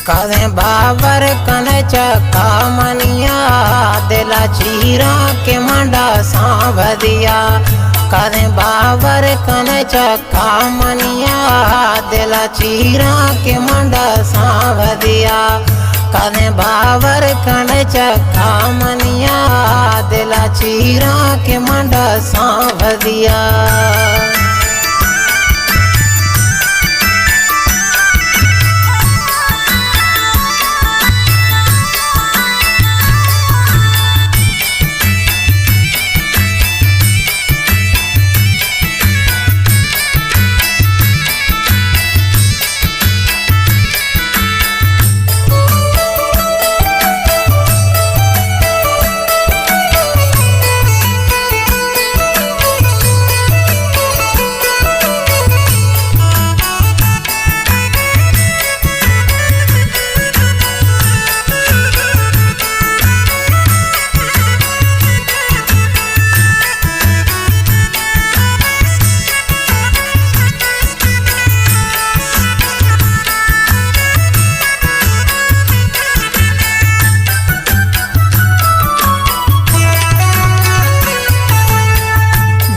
कदे बाबर कने चक्का मनिया दिला चीरा के मंडा सांभ दिया। कदे बाबर कने चक्का मनिया दिला चीरा के मंडा सांभ दिया। कदे बाबर कने चक्का मनिया दिला चीरा के मंडा सांभ दिया।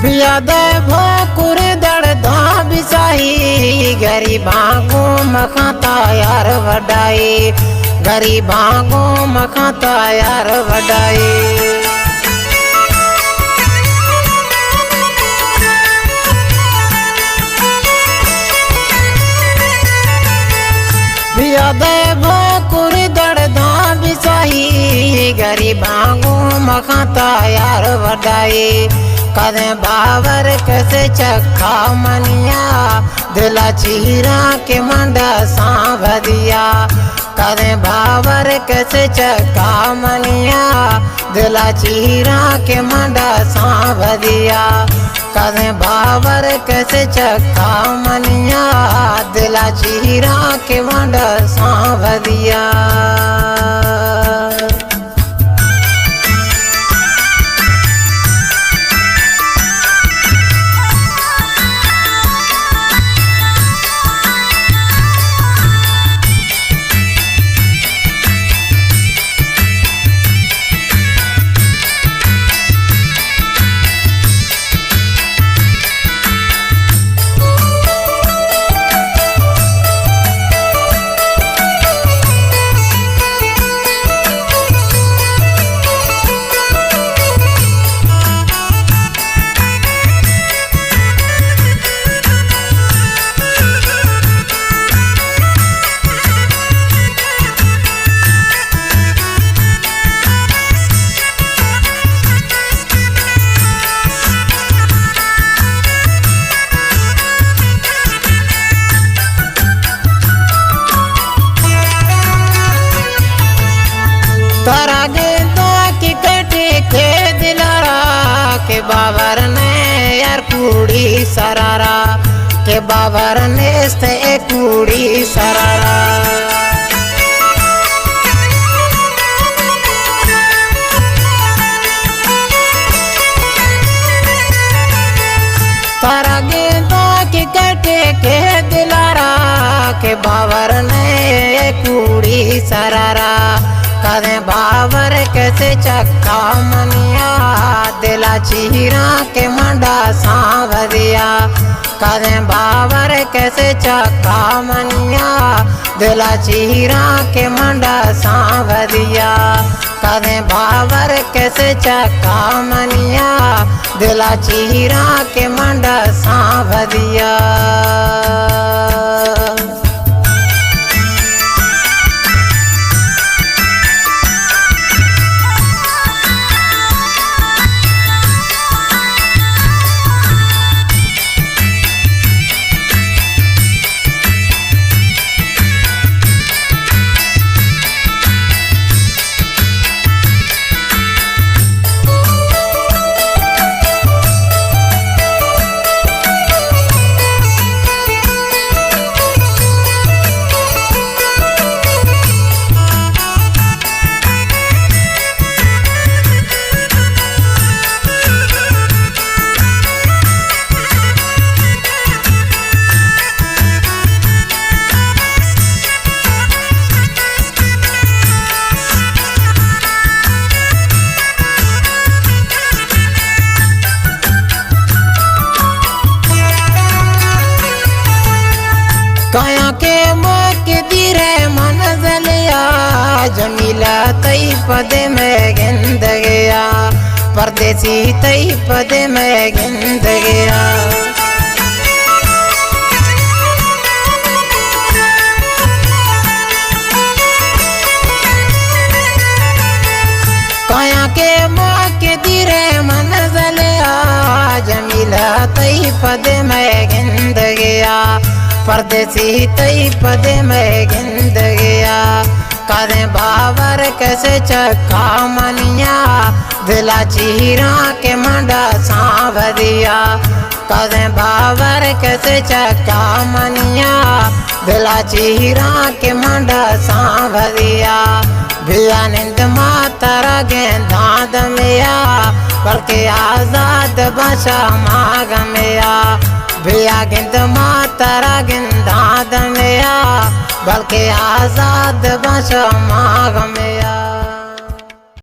बियादे भोकुर दड़ धा बिसाही गरीबां को मखाता यार वडाई। गरीबां को मखाता यार वडाई। बियादे भोकुर दड़ धा बिसाही गरीबां को मखाता यार वडाई। कदे बाबर कैसे चक्का मनिया दिला चीरा के मंडा सांभ दिया। कदे बाबर कैसे चक्का मनिया दिला चीरा के मंडा सांभ दिया। कदे बाबर कैसे चक्का मनिया दिला चीरा के मंडा सांभ दिया। तारा गेंदा की कटे के दिलारा के बाबर ने यार कूड़ी सरारा। के बाबर ने से कूड़ी सरारा। तारा गेंदा की कटे के दिलारा के बाबर ने कूड़ी सरारा। कदे बाबर कैसे चक्का मनिया दिला चीरा के मंडा सांभ दिया। कदे बाबर कैसे चक्का मनिया दिला चीरा के मंडा सांभ दिया। कदे बाबर कैसे चक्का मनिया दिला चीरा के मंडा सांभ दिया। तई पद में गिंद गया, परदेसी तई पद में गिंद गया। काया के मौके दिरे मंजिल जमीला तई पद में गिंद गया, परदेसी तई पद में गिंद गया। कदे बाबर कैसे चक्का मनिया, दिला चीरा के मंडा सांभ दिया। कदे बाबर कैसे चक्का मनिया, दिला चीरा के मंडा सांभ दिया। भिया निंद मातरा गेंदाद मिया, बल्कि आजाद बचा माग मिया। भिया गिंद मातरा गिंदाद मिया, बल्कि आजाद बचा माग मिया।